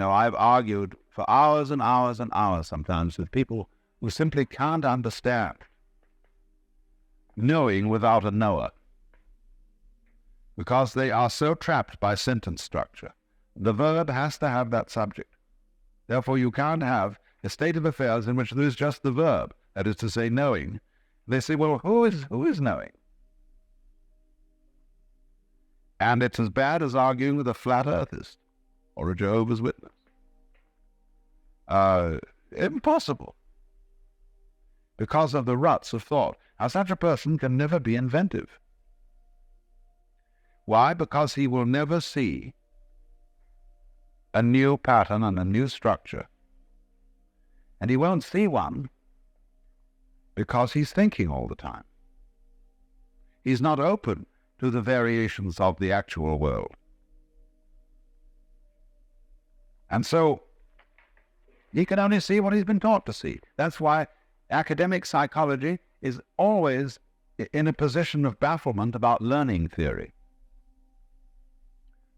I've argued for hours and hours and hours sometimes with people who simply can't understand knowing without a knower, because they are so trapped by sentence structure. The verb has to have that subject. Therefore, you can't have a state of affairs in which there is just the verb, that is to say, knowing. They say, well, who is knowing? And it's as bad as arguing with a flat earthist or a Jehovah's Witness. Impossible. Because of the ruts of thought. Now, such a person can never be inventive. Why? Because he will never see a new pattern and a new structure. And he won't see one because he's thinking all the time. He's not open to the variations of the actual world. And so he can only see what he's been taught to see. That's why academic psychology is always in a position of bafflement about learning theory.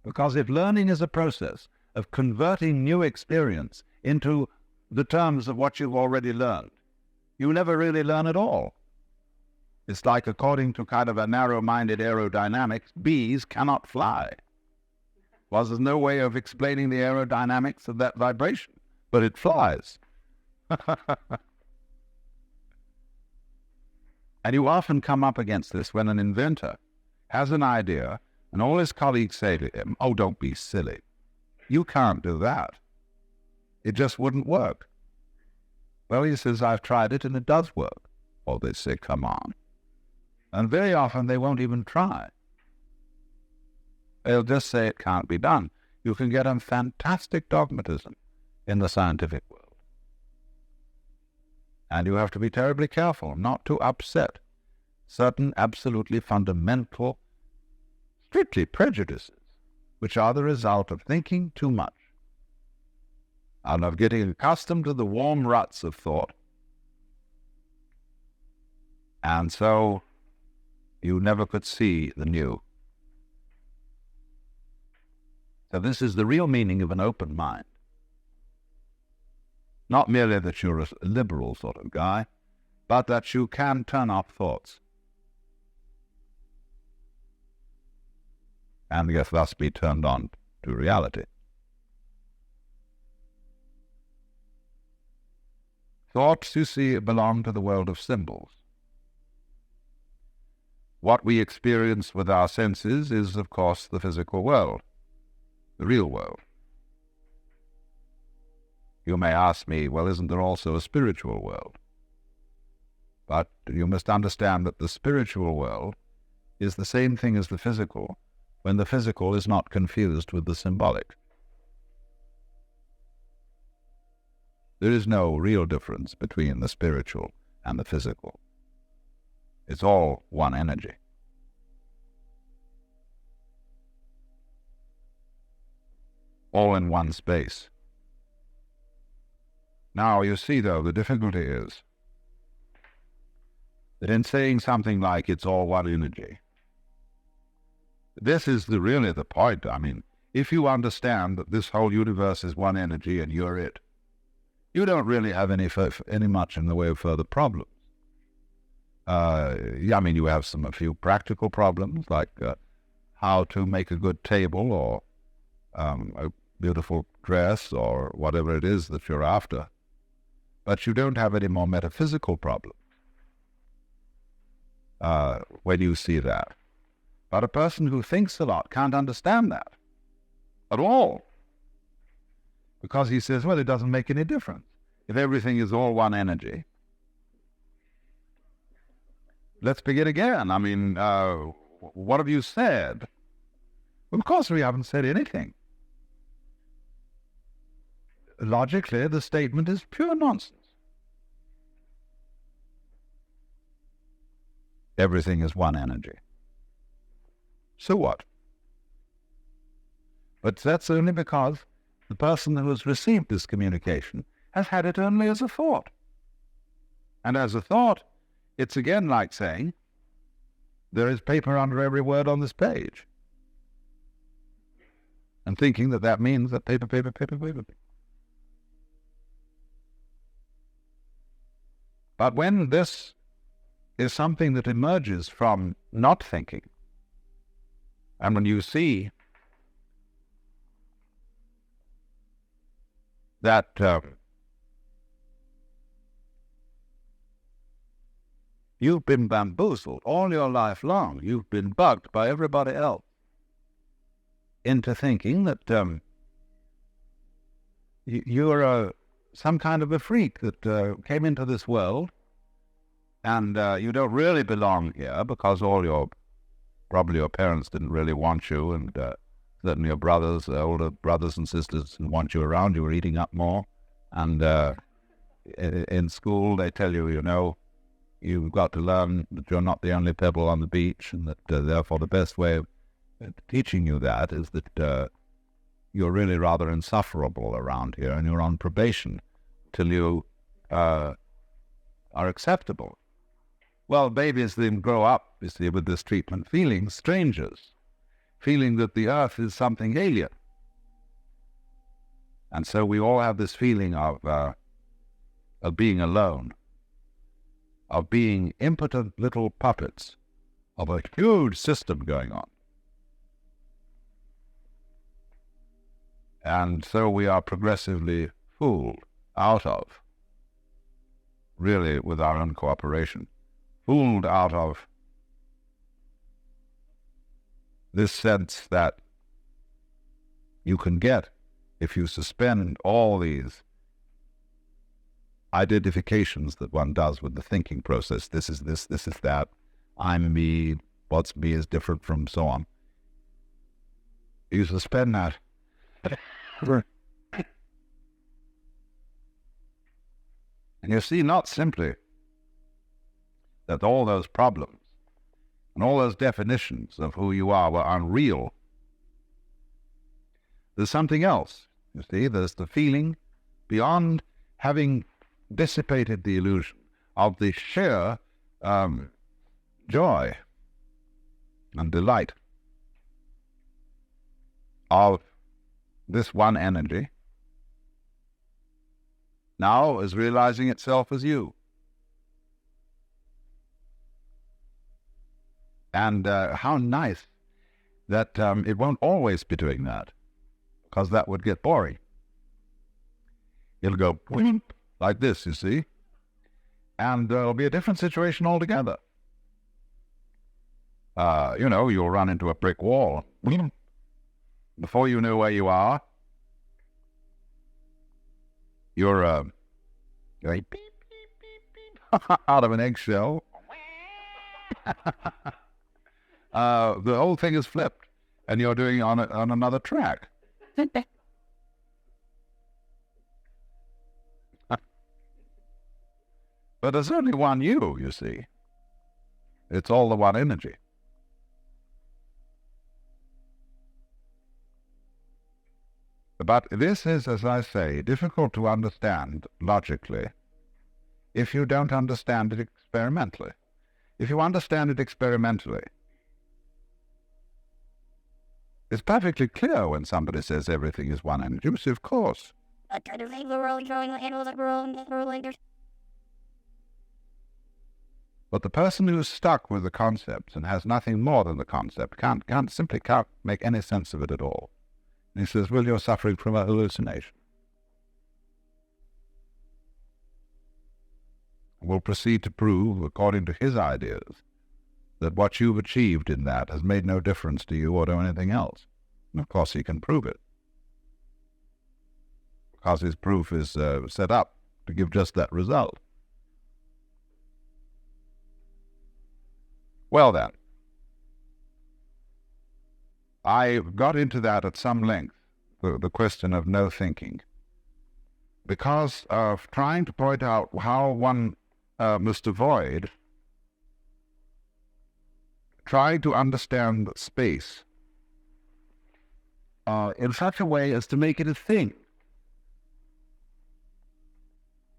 Because if learning is a process of converting new experience into the terms of what you've already learned, you never really learn at all. It's like, according to kind of a narrow-minded aerodynamics, bees cannot fly. Well, there's no way of explaining the aerodynamics of that vibration, but it flies. And you often come up against this when an inventor has an idea and all his colleagues say to him, oh, don't be silly. You can't do that. It just wouldn't work. Well, he says, I've tried it and it does work. Or they say, come on. And very often they won't even try. They'll just say it can't be done. You can get a fantastic dogmatism in the scientific world. And you have to be terribly careful not to upset certain absolutely fundamental, strictly prejudices, which are the result of thinking too much and of getting accustomed to the warm ruts of thought. And so you never could see the new. So this is the real meaning of an open mind. Not merely that you're a liberal sort of guy, but that you can turn off thoughts and yet thus be turned on to reality. Thoughts, you see, belong to the world of symbols. What we experience with our senses is, of course, the physical world, the real world. You may ask me, well, isn't there also a spiritual world? But you must understand that the spiritual world is the same thing as the physical, when the physical is not confused with the symbolic. There is no real difference between the spiritual and the physical. It's all one energy. All in one space. Now, you see, though, the difficulty is that in saying something like it's all one energy, this is really the point. I mean, if you understand that this whole universe is one energy and you're it, you don't really have any much in the way of further problems. I mean, you have a few practical problems, like how to make a good table or a beautiful dress or whatever it is that you're after. But you don't have any more metaphysical problems when you see that. But a person who thinks a lot can't understand that at all. Because he says, well, it doesn't make any difference. If everything is all one energy, let's begin again. I mean, what have you said? Well, of course we haven't said anything. Logically, the statement is pure nonsense. Everything is one energy. So what? But that's only because the person who has received this communication has had it only as a thought. And as a thought, it's again like saying, there is paper under every word on this page. and thinking that that means that paper, paper, paper, paper. But when this is something that emerges from not thinking, and when you see that you've been bamboozled all your life long, you've been bugged by everybody else into thinking that you're some kind of a freak that came into this world, and you don't really belong here because probably your parents didn't really want you, and certainly your brothers, older brothers and sisters didn't want you around. You were eating up more, and in school they tell you, you've got to learn that you're not the only pebble on the beach, and that therefore the best way of teaching you that is that you're really rather insufferable around here, and you're on probation till you are acceptable. Well, babies then grow up, you see, with this treatment, feeling strangers, feeling that the earth is something alien. And so we all have this feeling of being alone, of being impotent little puppets of a huge system going on. And so we are progressively fooled out of, really with our own cooperation, fooled out of this sense that you can get if you suspend all these identifications that one does with the thinking process. This is this is that, I'm me, what's me is different from so on. You suspend that. And you see not simply that all those problems and all those definitions of who you are were unreal. There's something else, you see. There's the feeling, beyond having dissipated the illusion, of the sheer joy and delight of this one energy now is realizing itself as you. And how nice that it won't always be doing that, because that would get boring. It'll go like this, you see, and it'll be a different situation altogether. You'll run into a brick wall. Before you know where you are, you're going beep, beep, beep, beep, out of an eggshell. The whole thing is flipped, and you're doing on another track. But there's only one you see. It's all the one energy. But this is, as I say, difficult to understand logically if you don't understand it experimentally. If you understand it experimentally, it's perfectly clear when somebody says everything is one energy. You see, of course. But the person who is stuck with the concepts and has nothing more than the concept simply can't make any sense of it at all. And he says, well, you're suffering from a hallucination. We'll proceed to prove, according to his ideas, that what you've achieved in that has made no difference to you or to anything else. And of course he can prove it, because his proof is set up to give just that result. Well then, I got into that at some length, the question of no thinking, because of trying to point out how one must avoid trying to understand space in such a way as to make it a thing.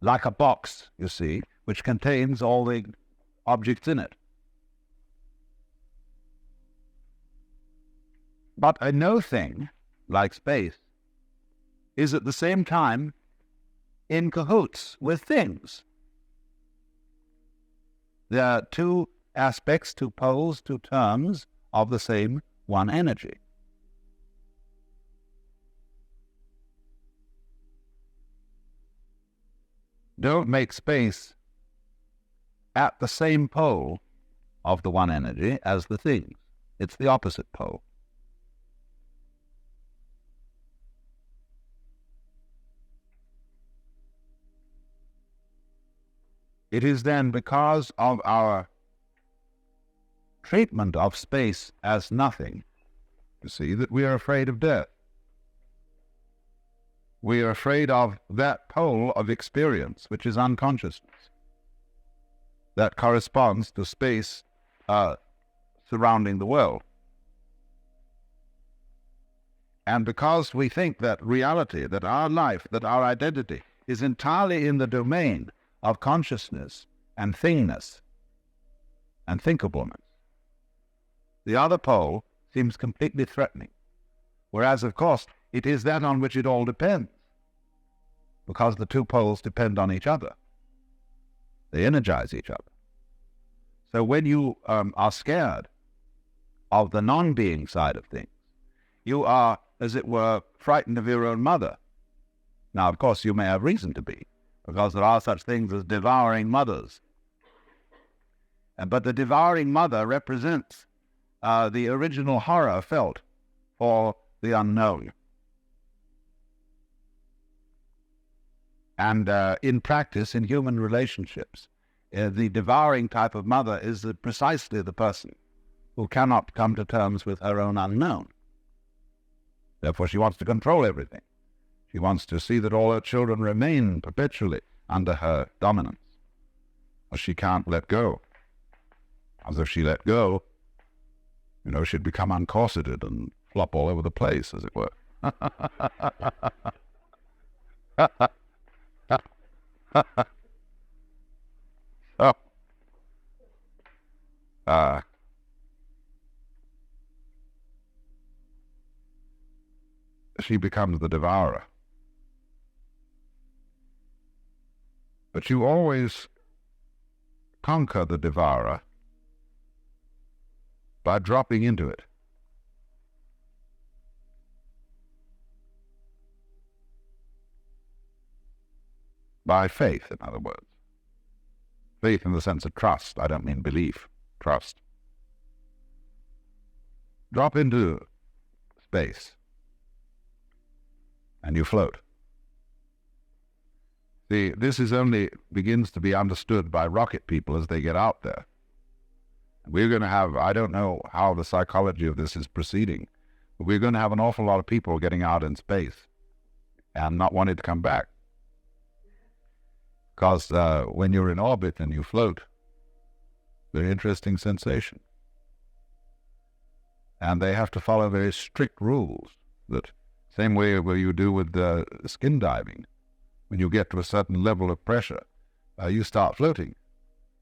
Like a box, you see, which contains all the objects in it. But a no thing like space, is at the same time in cahoots with things. There are two aspects, two poles, two terms of the same one energy. Don't make space at the same pole of the one energy as the things. It's the opposite pole. It is then because of our treatment of space as nothing, you see, that we are afraid of death. We are afraid of that pole of experience, which is unconsciousness, that corresponds to space surrounding the world. And because we think that reality, that our life, that our identity is entirely in the domain of consciousness and thingness and thinkableness, the other pole seems completely threatening. Whereas, of course, it is that on which it all depends, because the two poles depend on each other. They energize each other. So when you are scared of the non-being side of things, you are, as it were, frightened of your own mother. Now, of course, you may have reason to be, because there are such things as devouring mothers. But the devouring mother represents the original horror felt for the unknown. And in practice, in human relationships, the devouring type of mother is precisely the person who cannot come to terms with her own unknown. Therefore, she wants to control everything. She wants to see that all her children remain perpetually under her dominance. Or she can't let go. As if she let go, she'd become uncorseted and flop all over the place, as it were. She becomes the devourer. But you always conquer the devourer by dropping into it. By faith, in other words. Faith in the sense of trust. I don't mean belief. Trust. Drop into space, and you float. See, this begins to be understood by rocket people as they get out there. We're going to have, I don't know how the psychology of this is proceeding, but we're going to have an awful lot of people getting out in space and not wanting to come back. Because when you're in orbit and you float, very interesting sensation. And they have to follow very strict rules, that same way where you do with skin diving. When you get to a certain level of pressure, you start floating,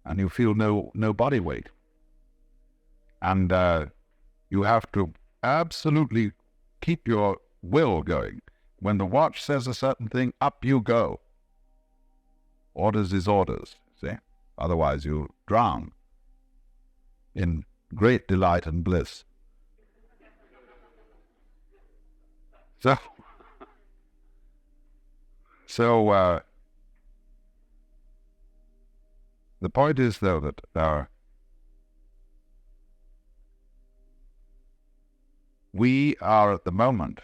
and you feel no body weight. And you have to absolutely keep your will going. When the watch says a certain thing, up you go. Orders is orders, see? Otherwise you drown in great delight and bliss. So the point is, though, that we are at the moment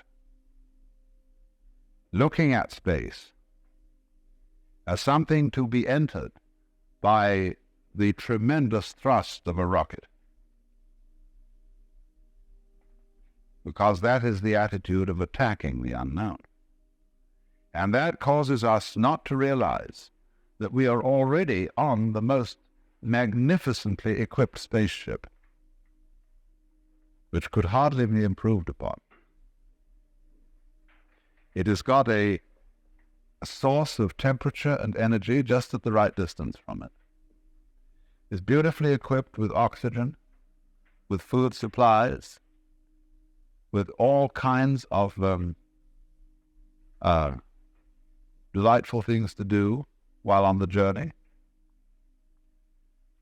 looking at space as something to be entered by the tremendous thrust of a rocket. Because that is the attitude of attacking the unknown. And that causes us not to realize that we are already on the most magnificently equipped spaceship, which could hardly be improved upon. It has got a source of temperature and energy just at the right distance from it. It's beautifully equipped with oxygen, with food supplies, with all kinds of delightful things to do while on the journey.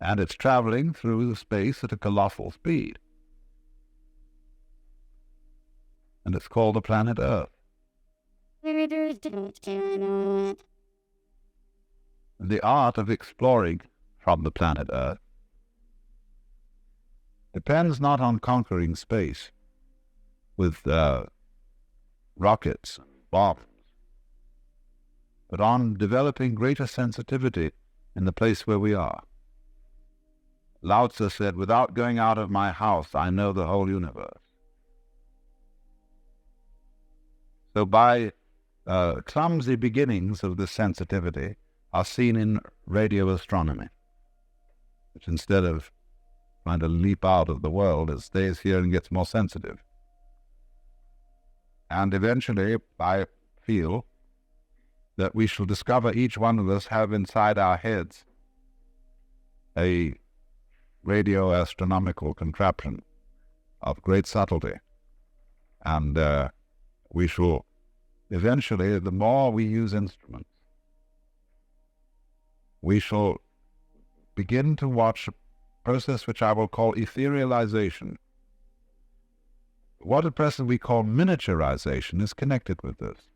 And it's traveling through the space at a colossal speed. And it's called the planet Earth. And the art of exploring from the planet Earth depends not on conquering space with rockets and bombs, but on developing greater sensitivity in the place where we are. Lao Tzu said, "Without going out of my house, I know the whole universe." So by clumsy beginnings of this sensitivity are seen in radio astronomy, which instead of trying to leap out of the world, it stays here and gets more sensitive. And eventually, I feel that we shall discover each one of us have inside our heads a radio astronomical contraption of great subtlety. And we shall eventually, the more we use instruments, we shall begin to watch a process which I will call etherealization. What at present we call miniaturization is connected with this.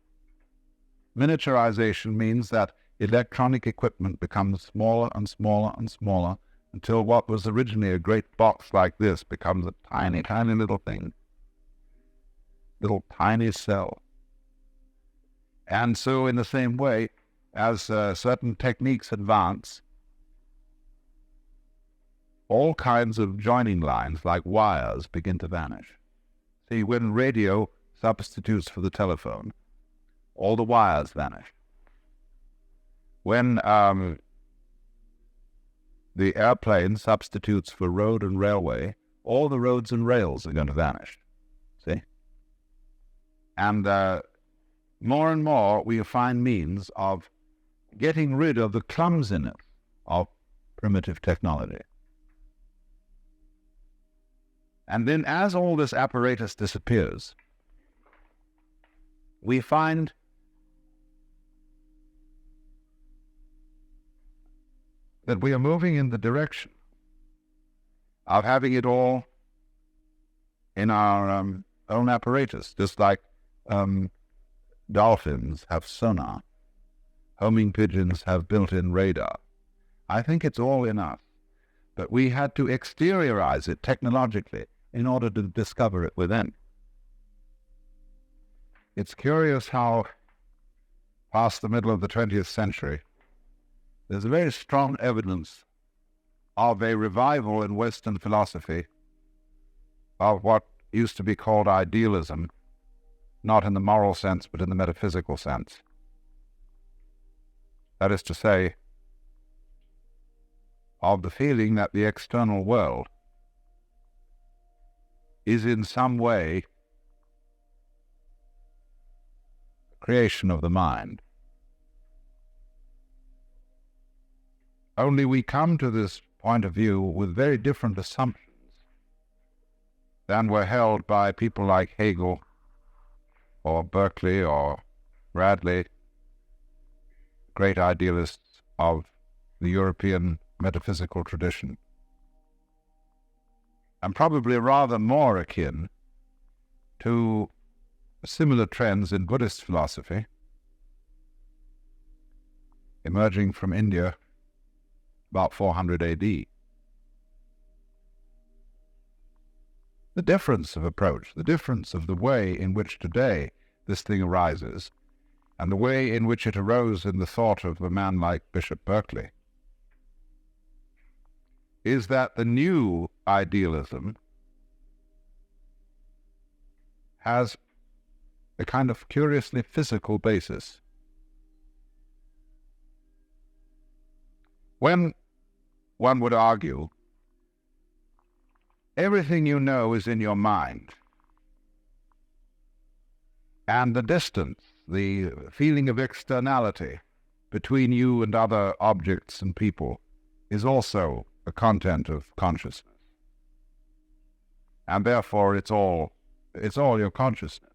Miniaturization means that electronic equipment becomes smaller and smaller and smaller until what was originally a great box like this becomes a tiny, tiny little thing, little tiny cell. And so in the same way, as certain techniques advance, all kinds of joining lines like wires begin to vanish. See, when radio substitutes for the telephone, all the wires vanish. When the airplane substitutes for road and railway, all the roads and rails are going to vanish. See? And more and more we find means of getting rid of the clumsiness of primitive technology. And then as all this apparatus disappears, we find that we are moving in the direction of having it all in our own apparatus, just like dolphins have sonar, homing pigeons have built-in radar. I think it's all in us, but we had to exteriorize it technologically in order to discover it within. It's curious how, past the middle of the 20th century, there's very strong evidence of a revival in Western philosophy of what used to be called idealism, not in the moral sense, but in the metaphysical sense. That is to say, of the feeling that the external world is in some way a creation of the mind. Only we come to this point of view with very different assumptions than were held by people like Hegel or Berkeley or Bradley, great idealists of the European metaphysical tradition, and probably rather more akin to similar trends in Buddhist philosophy emerging from India about 400 AD. The difference of approach, the difference of the way in which today this thing arises, and the way in which it arose in the thought of a man like Bishop Berkeley, is that the new idealism has a kind of curiously physical basis. When one would argue, everything you know is in your mind, and the distance, the feeling of externality between you and other objects and people is also a content of consciousness. And therefore it's all it's all your consciousness.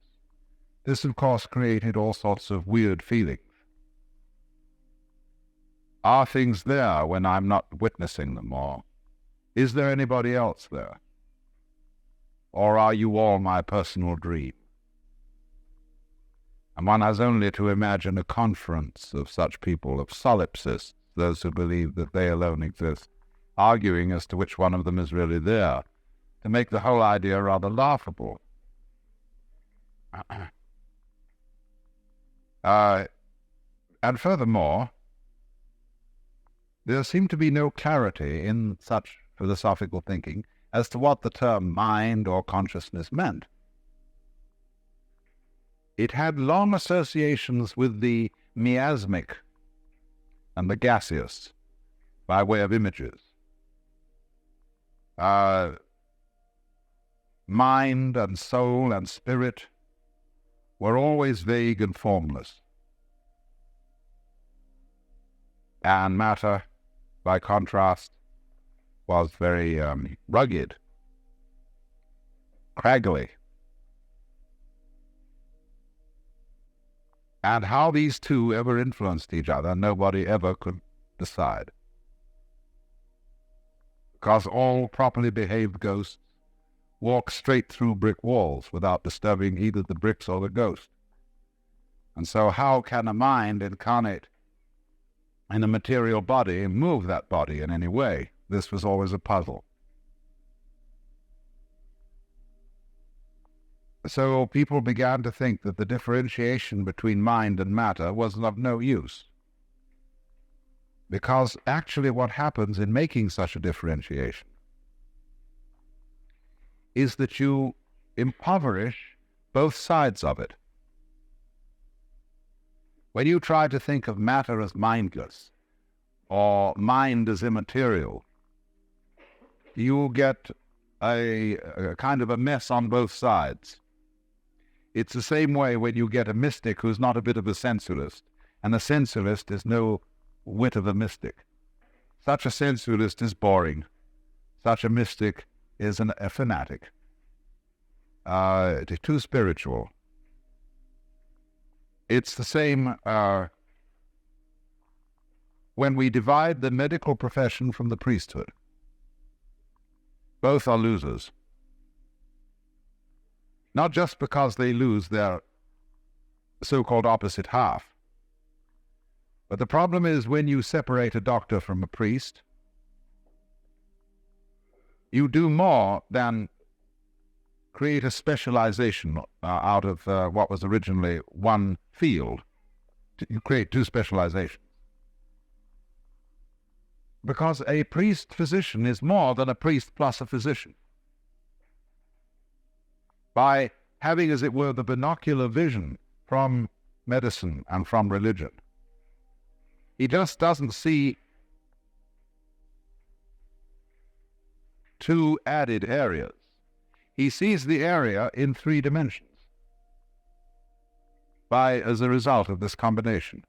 This, of course, created all sorts of weird feelings. Are things there when I'm not witnessing them, or is there anybody else there? Or are you all my personal dream? And one has only to imagine a conference of such people, of solipsists, those who believe that they alone exist, arguing as to which one of them is really there, to make the whole idea rather laughable. And furthermore, there seemed to be no clarity in such philosophical thinking as to what the term mind or consciousness meant. It had long associations with the miasmic and the gaseous by way of images. Mind and soul and spirit were always vague and formless. And matter, by contrast, was very rugged, craggly. And how these two ever influenced each other, nobody ever could decide. Because all properly behaved ghosts walk straight through brick walls without disturbing either the bricks or the ghost. And so how can a mind incarnate in a material body move that body in any way? This was always a puzzle. So people began to think that the differentiation between mind and matter was of no use. Because actually what happens in making such a differentiation is that you impoverish both sides of it. When you try to think of matter as mindless, or mind as immaterial, you get a kind of a mess on both sides. It's the same way when you get a mystic who's not a bit of a sensualist, and a sensualist is no whit of a mystic. Such a sensualist is boring. Such a mystic is a fanatic. Too spiritual. It's the same when we divide the medical profession from the priesthood. Both are losers. Not just because they lose their so-called opposite half, but the problem is when you separate a doctor from a priest, you do more than create a specialization out of what was originally one field. You create two specializations. Because a priest-physician is more than a priest plus a physician. By having, as it were, the binocular vision from medicine and from religion, he just doesn't see two added areas. He sees the area in 3 dimensions as a result of this combination.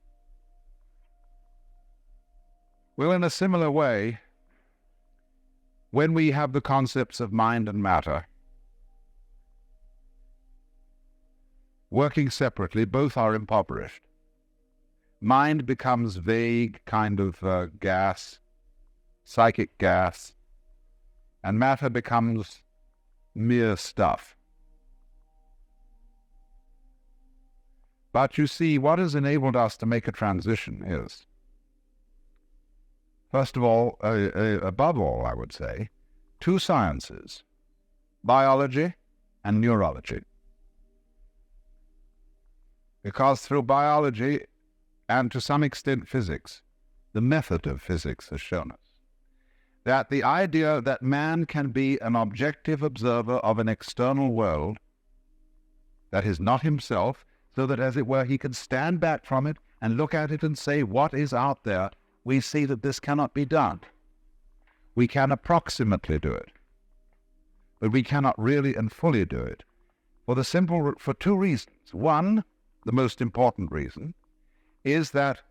Well, in a similar way, when we have the concepts of mind and matter working separately, both are impoverished. Mind becomes vague, kind of gas, psychic gas, and matter becomes mere stuff. But you see, what has enabled us to make a transition is, first of all, above all, I would say, 2 sciences, biology and neurology. Because through biology, and to some extent physics, the method of physics has shown us that the idea that man can be an objective observer of an external world that is not himself, so that, as it were, he can stand back from it and look at it and say, what is out there? We see that this cannot be done. We can approximately do it, but we cannot really and fully do it for 2 reasons. One, the most important reason, is that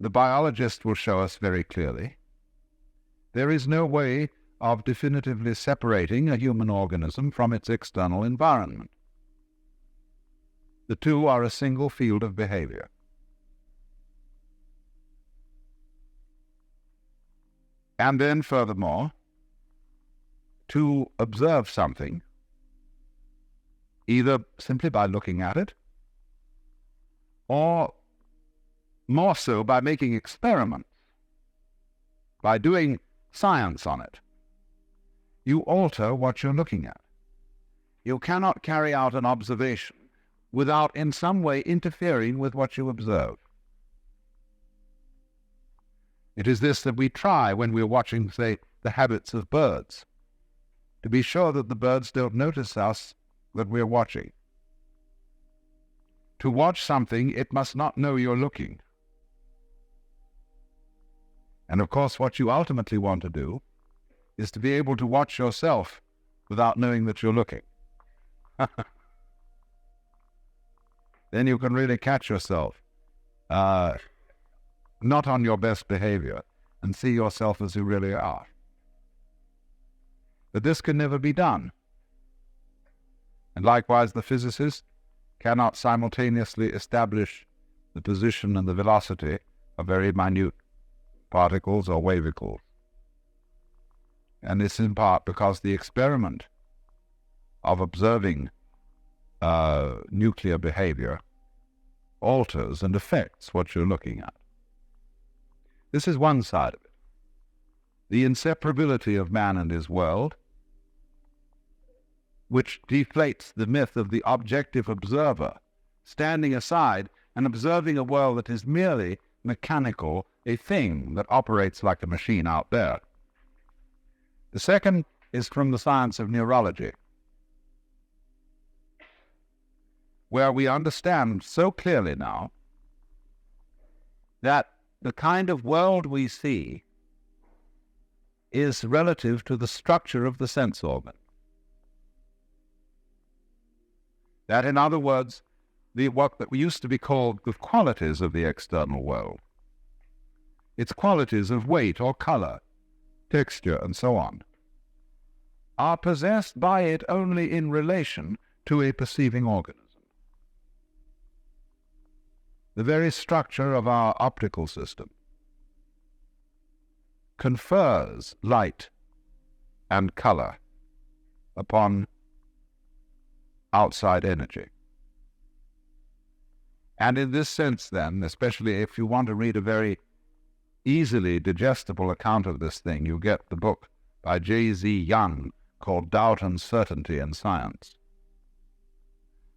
the biologist will show us very clearly there is no way of definitively separating a human organism from its external environment. The two are a single field of behavior. And then, furthermore, to observe something, either simply by looking at it, or more so by making experiments, by doing science on it, you alter what you're looking at. You cannot carry out an observation without in some way interfering with what you observe. It is this that we try when we're watching, say, the habits of birds, to be sure that the birds don't notice us, that we're watching. To watch something, it must not know you're looking. And of course, what you ultimately want to do is to be able to watch yourself without knowing that you're looking. Then you can really catch yourself not on your best behavior and see yourself as you really are. But this can never be done. And likewise, the physicist cannot simultaneously establish the position and the velocity of very minute particles or wavicles. And this in part because the experiment of observing nuclear behavior alters and affects what you're looking at. This is one side of it. The inseparability of man and his world, which deflates the myth of the objective observer, standing aside and observing a world that is merely mechanical, a thing that operates like a machine out there. The second is from the science of neurology, where we understand so clearly now that the kind of world we see is relative to the structure of the sense organ. That, in other words, what that used to be called the qualities of the external world, its qualities of weight or color, texture, and so on, are possessed by it only in relation to a perceiving organism. The very structure of our optical system confers light and color upon outside energy. And in this sense, then, especially if you want to read a very easily digestible account of this thing, you get the book by J.Z. Young called Doubt and Certainty in Science.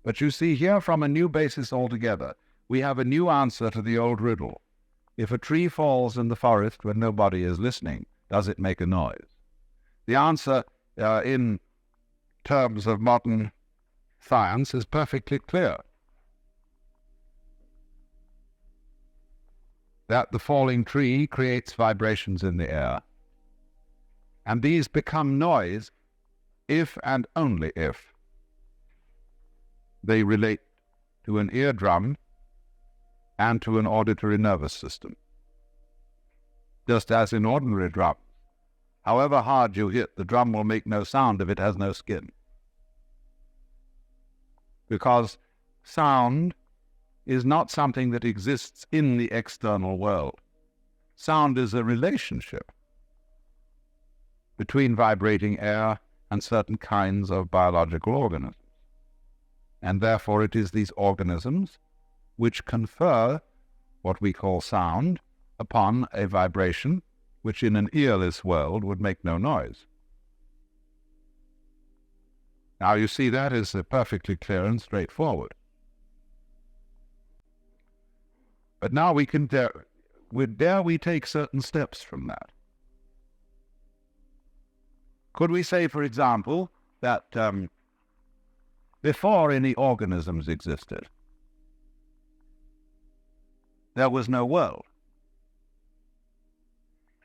But you see here, from a new basis altogether, we have a new answer to the old riddle. If a tree falls in the forest when nobody is listening, does it make a noise? The answer in terms of modern science is perfectly clear. That the falling tree creates vibrations in the air, and these become noise if and only if they relate to an eardrum and to an auditory nervous system. Just as in ordinary drums, however hard you hit, the drum will make no sound if it has no skin. Because sound is not something that exists in the external world. Sound is a relationship between vibrating air and certain kinds of biological organisms. And therefore it is these organisms which confer what we call sound upon a vibration which in an earless world would make no noise. Now you see that is perfectly clear and straightforward. But now we can dare we take certain steps from that. Could we say, for example, that before any organisms existed, there was no world?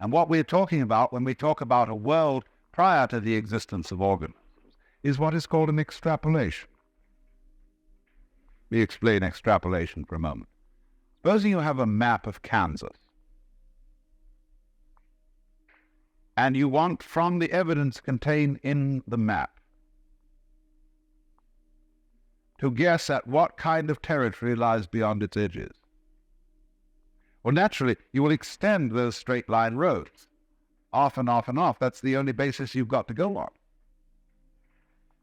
And what we're talking about when we talk about a world prior to the existence of organisms is what is called an extrapolation. Let me explain extrapolation for a moment. Supposing you have a map of Kansas. And you want, from the evidence contained in the map, to guess at what kind of territory lies beyond its edges. Well, naturally, you will extend those straight line roads off and off and off. That's the only basis you've got to go on.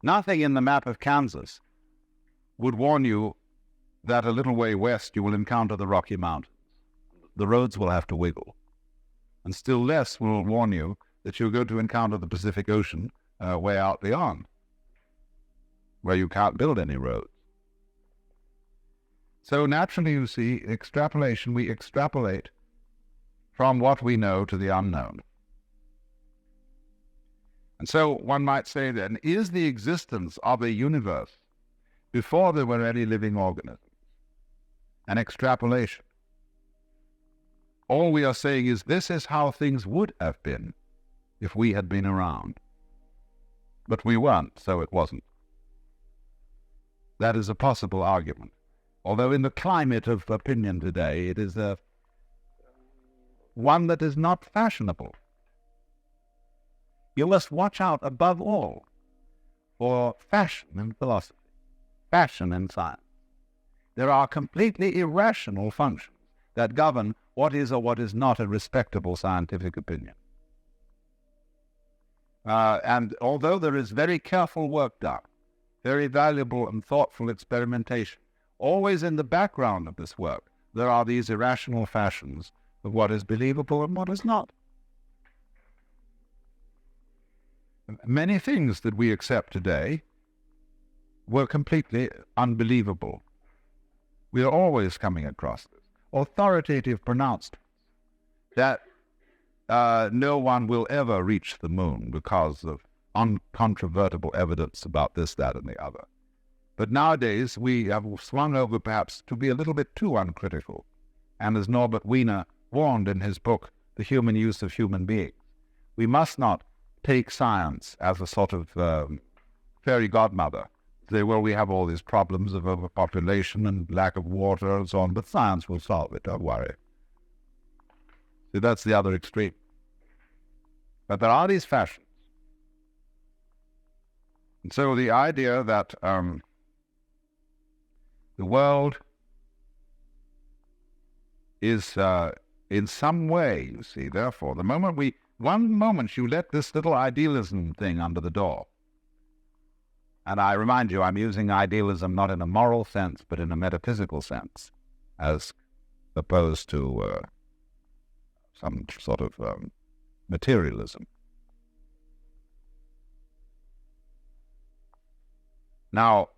Nothing in the map of Kansas would warn you that a little way west you will encounter the Rocky Mountains. The roads will have to wiggle. And still less will warn you that you're going to encounter the Pacific Ocean way out beyond, where you can't build any roads. So naturally, you see, extrapolation, we extrapolate from what we know to the unknown. And so one might say then, is the existence of a universe before there were any living organisms an extrapolation? All we are saying is this is how things would have been if we had been around. But we weren't, so it wasn't. That is a possible argument. Although in the climate of opinion today, it is one that is not fashionable. You must watch out, above all, for fashion in philosophy, fashion in science. There are completely irrational functions that govern what is or what is not a respectable scientific opinion. And although there is very careful work done, very valuable and thoughtful experimentation, always in the background of this work, there are these irrational fashions of what is believable and what is not. Many things that we accept today were completely unbelievable. We are always coming across this. Authoritative pronouncements that no one will ever reach the moon because of uncontrovertible evidence about this, that, and the other. But nowadays we have swung over perhaps to be a little bit too uncritical. And as Norbert Wiener warned in his book, The Human Use of Human Beings, we must not take science as a sort of fairy godmother. Say, well, we have all these problems of overpopulation and lack of water and so on, but science will solve it, don't worry. See, that's the other extreme. But there are these fashions. And so the idea that the world is in some way, you see, therefore, one moment you let this little idealism thing under the door, and I remind you, I'm using idealism not in a moral sense, but in a metaphysical sense, as opposed to some sort of materialism. Now,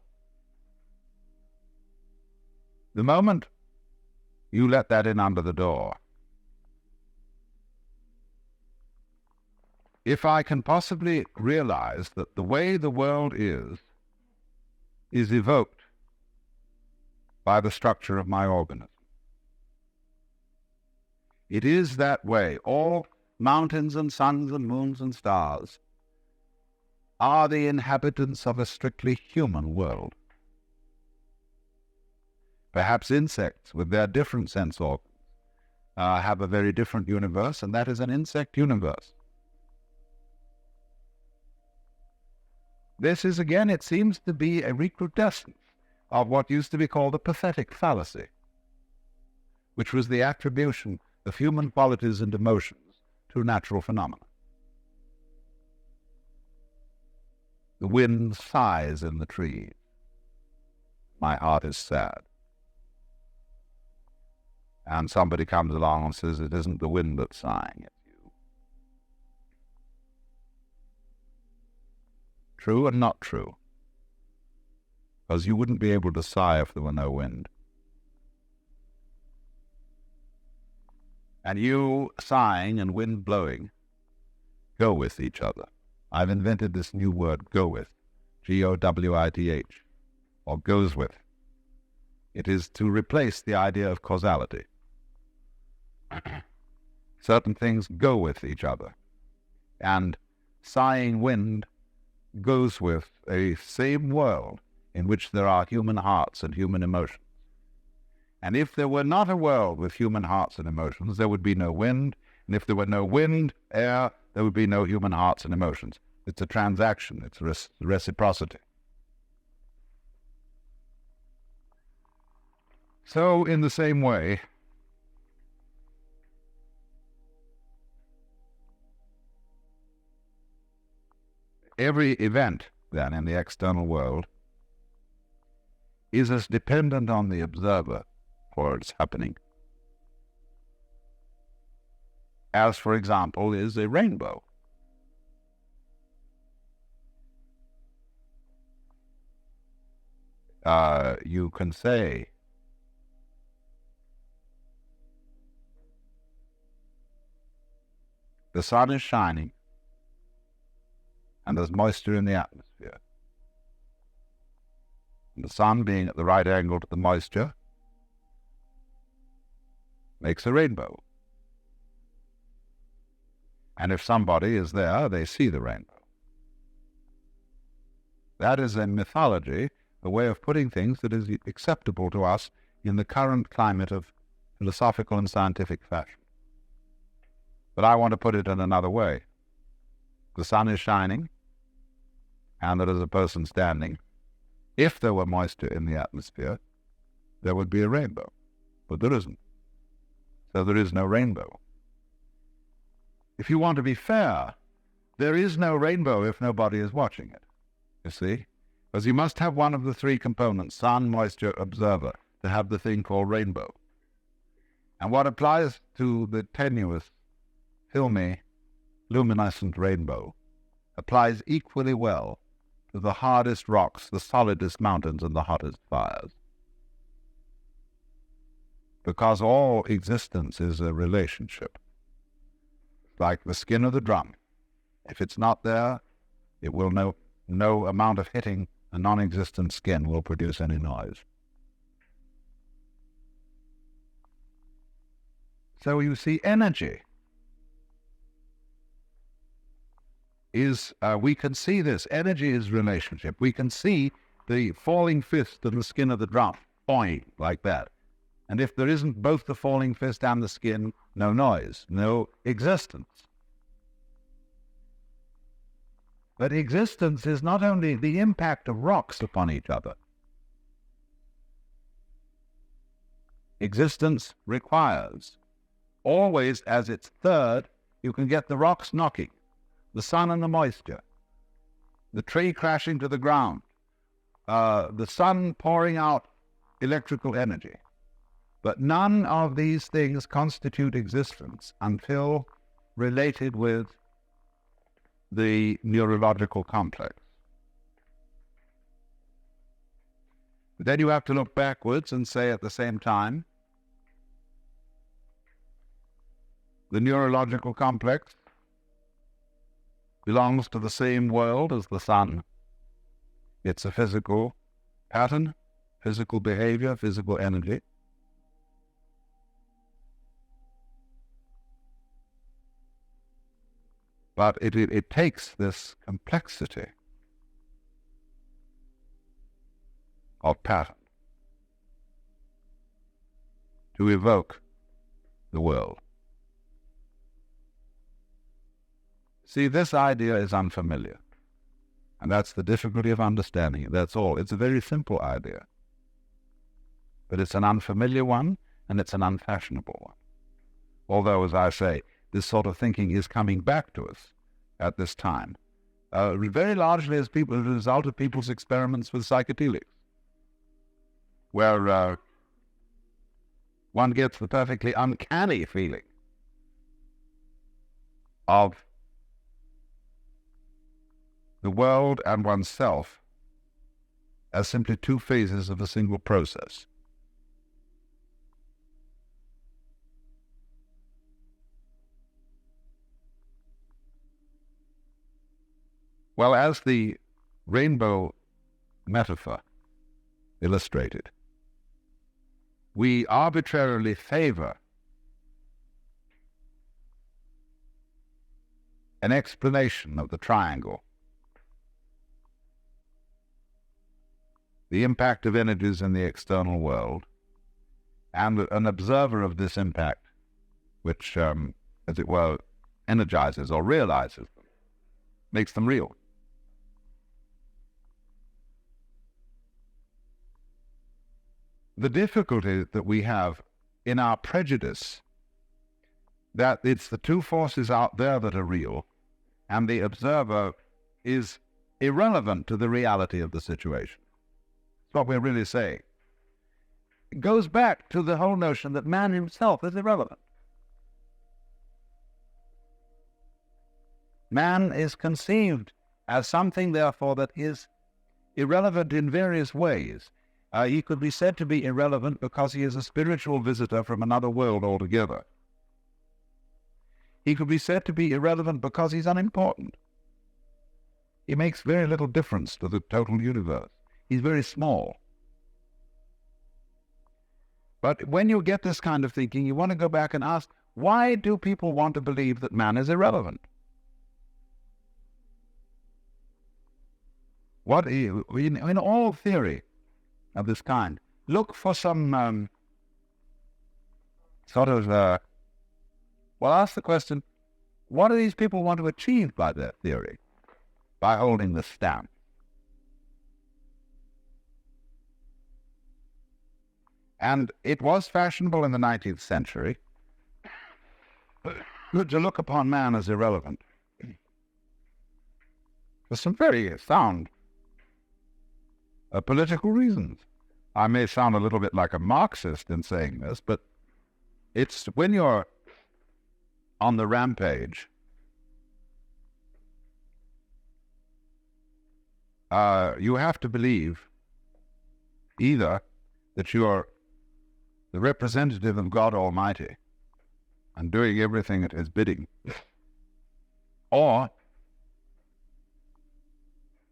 the moment you let that in under the door, if I can possibly realize that the way the world is evoked by the structure of my organism. It is that way. All mountains and suns and moons and stars are the inhabitants of a strictly human world. Perhaps insects, with their different sense organs, have a very different universe, and that is an insect universe. This is, again, it seems to be a recrudescence of what used to be called a pathetic fallacy, which was the attribution of human qualities and emotions to natural phenomena. The wind sighs in the trees. My heart is sad. And somebody comes along and says, it isn't the wind that's sighing, it's you. True and not true. Because you wouldn't be able to sigh if there were no wind. And you sighing and wind blowing go with each other. I've invented this new word, go with, G-O-W-I-T-H, or goes with. It is to replace the idea of causality. Certain things go with each other, and sighing wind goes with a same world in which there are human hearts and human emotions. And if there were not a world with human hearts and emotions, there would be no wind, and if there were no wind, air, there would be no human hearts and emotions. It's a transaction. It's reciprocity. So, in the same way, every event, then, in the external world is as dependent on the observer for its happening as, for example, is a rainbow. You can say, the sun is shining and there's moisture in the atmosphere. And the sun, being at the right angle to the moisture, makes a rainbow. And if somebody is there, they see the rainbow. That is a mythology, a way of putting things that is acceptable to us in the current climate of philosophical and scientific fashion. But I want to put it in another way. The sun is shining, and there is a person standing. If there were moisture in the atmosphere, there would be a rainbow. But there isn't. So there is no rainbow. If you want to be fair, there is no rainbow if nobody is watching it, you see? Because you must have one of the three components, sun, moisture, observer, to have the thing called rainbow. And what applies to the tenuous, filmy, luminescent rainbow applies equally well to the hardest rocks, the solidest mountains, and the hottest fires. Because all existence is a relationship. Like the skin of the drum. If it's not there, it will no amount of hitting a non-existent skin will produce any noise. So you see, energy is, we can see this. Energy is relationship. We can see the falling fist and the skin of the drum, boing, like that. And if there isn't both the falling fist and the skin, no noise, no existence. But existence is not only the impact of rocks upon each other. Existence requires, always as its third, you can get the rocks knocking, the sun and the moisture, the tree crashing to the ground, the sun pouring out electrical energy. But none of these things constitute existence until related with the neurological complex. But then you have to look backwards and say at the same time, the neurological complex belongs to the same world as the sun. It's a physical pattern, physical behavior, physical energy. But it takes this complexity of pattern to evoke the world. See, this idea is unfamiliar. And that's the difficulty of understanding it. That's all. It's a very simple idea. But it's an unfamiliar one, and it's an unfashionable one. Although, as I say, this sort of thinking is coming back to us at this time, very largely as a result of people's experiments with psychedelics, where one gets the perfectly uncanny feeling of the world and oneself as simply two phases of a single process. Well, as the rainbow metaphor illustrated, we arbitrarily favor an explanation of the triangle, the impact of energies in the external world, and an observer of this impact, which, as it were, energizes or realizes them, makes them real. The difficulty that we have in our prejudice that it's the two forces out there that are real, and the observer is irrelevant to the reality of the situation. That's what we're really saying. It goes back to the whole notion that man himself is irrelevant. Man is conceived as something, therefore, that is irrelevant in various ways. He could be said to be irrelevant because he is a spiritual visitor from another world altogether. He could be said to be irrelevant because he's unimportant. He makes very little difference to the total universe. He's very small. But when you get this kind of thinking, you want to go back and ask, why do people want to believe that man is irrelevant? What in all theory of this kind, look for some ask the question, what do these people want to achieve by their theory, by holding this stance? And it was fashionable in the 19th century to look upon man as irrelevant for some very sound political reasons. I may sound a little bit like a Marxist in saying this, but it's when you're on the rampage, you have to believe either that you're the representative of God Almighty and doing everything at His bidding, or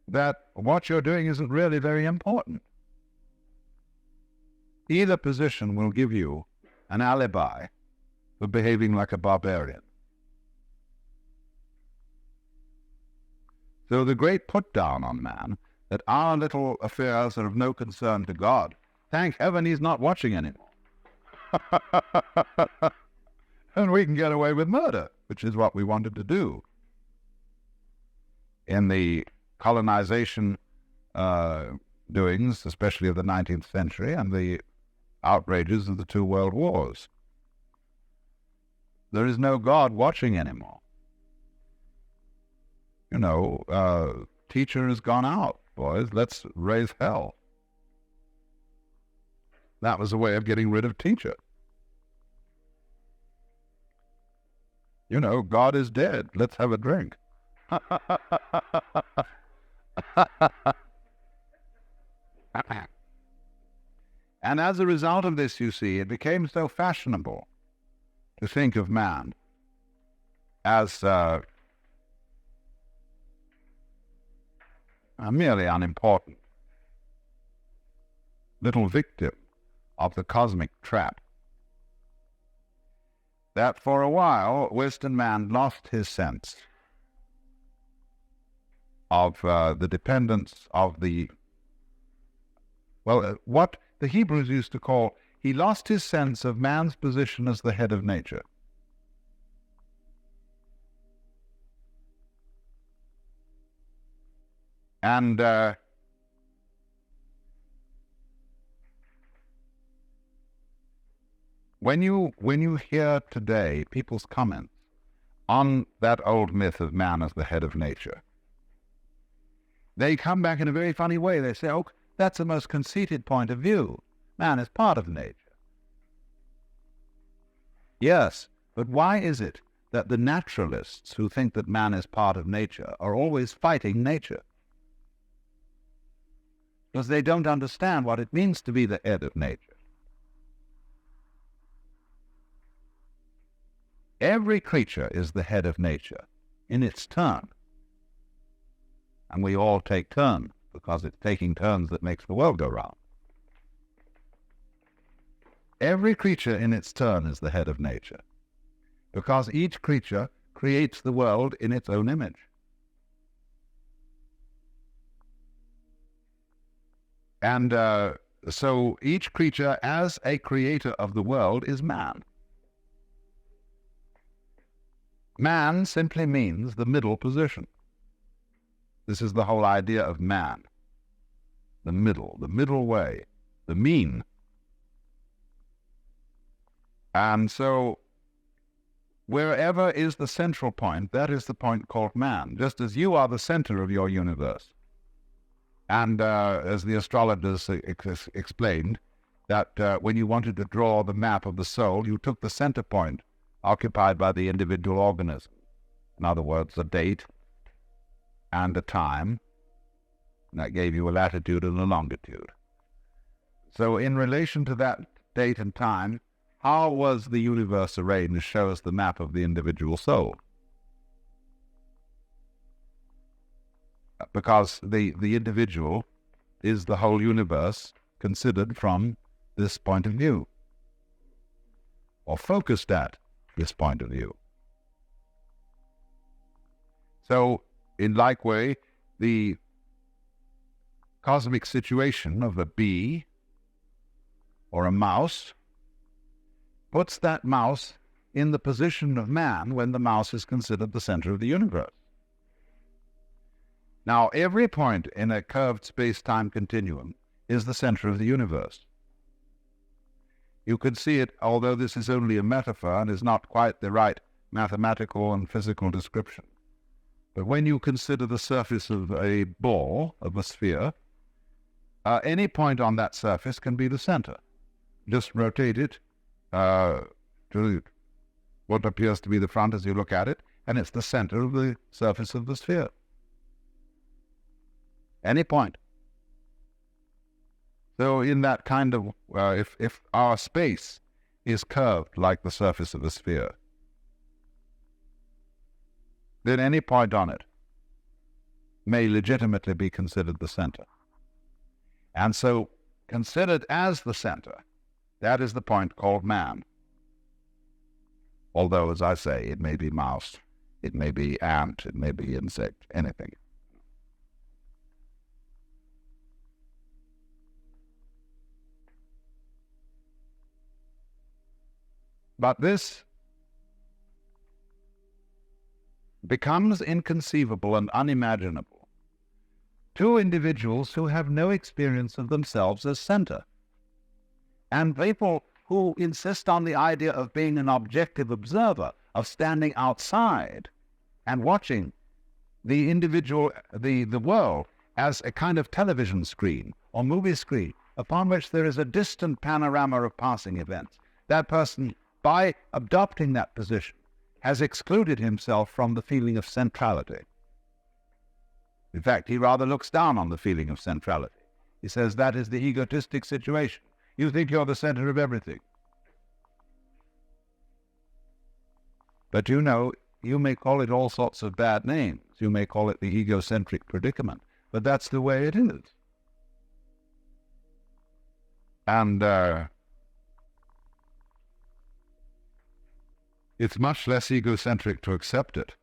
that what you're doing isn't really very important. Either position will give you an alibi for behaving like a barbarian. So the great put down on man, that our little affairs are of no concern to God, thank heaven He's not watching anymore. And we can get away with murder, which is what we wanted to do in the colonization doings, especially of the 19th century, and the outrages of the two world wars. There is no God watching anymore. Teacher has gone out, boys. Let's raise hell. That was a way of getting rid of teacher. God is dead. Let's have a drink. And as a result of this, you see, it became so fashionable to think of man as a merely unimportant little victim of the cosmic trap, that for a while Western man lost his sense of the dependence of what the Hebrews used to call, he lost his sense of man's position as the head of nature. And when you hear today people's comments on that old myth of man as the head of nature, they come back in a very funny way. They say, oh, that's the most conceited point of view. Man is part of nature. Yes, but why is it that the naturalists who think that man is part of nature are always fighting nature? Because they don't understand what it means to be the head of nature. Every creature is the head of nature in its turn. And we all take turns, because it's taking turns that makes the world go round. Every creature in its turn is the head of nature, because each creature creates the world in its own image. And so each creature as a creator of the world is man. Man simply means the middle position. This is the whole idea of man. The middle way, the mean. And so, wherever is the central point, that is the point called man, just as you are the center of your universe. And as the astrologers explained, that when you wanted to draw the map of the soul, you took the center point occupied by the individual organism. In other words, a date and a time, and that gave you a latitude and a longitude. So in relation to that date and time, how was the universe arranged shows the map of the individual soul. Because the individual is the whole universe considered from this point of view, or focused at this point of view. So, in like way, the cosmic situation of a bee or a mouse puts that mouse in the position of man when the mouse is considered the center of the universe. Now, every point in a curved space-time continuum is the center of the universe. You could see it, although this is only a metaphor and is not quite the right mathematical and physical description. But when you consider the surface of a ball, of a sphere, any point on that surface can be the center. Just rotate it to what appears to be the front as you look at it, and it's the center of the surface of the sphere. Any point. So in that kind of, if our space is curved like the surface of a sphere, then any point on it may legitimately be considered the center. And so, considered as the center, that is the point called man. Although, as I say, it may be mouse, it may be ant, it may be insect, anything. But this becomes inconceivable and unimaginable to individuals who have no experience of themselves as center. And people who insist on the idea of being an objective observer, of standing outside and watching the individual, the world, as a kind of television screen or movie screen upon which there is a distant panorama of passing events. That person, by adopting that position, has excluded himself from the feeling of centrality. In fact, he rather looks down on the feeling of centrality. He says that is the egotistic situation. You think you're the center of everything. But you know, you may call it all sorts of bad names. You may call it the egocentric predicament. But that's the way it is. And it's much less egocentric to accept it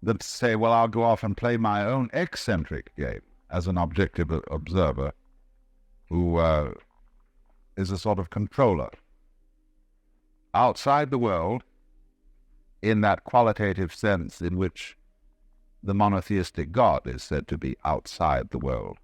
than to say, well, I'll go off and play my own eccentric game as an objective observer who is a sort of controller outside the world in that qualitative sense in which the monotheistic God is said to be outside the world.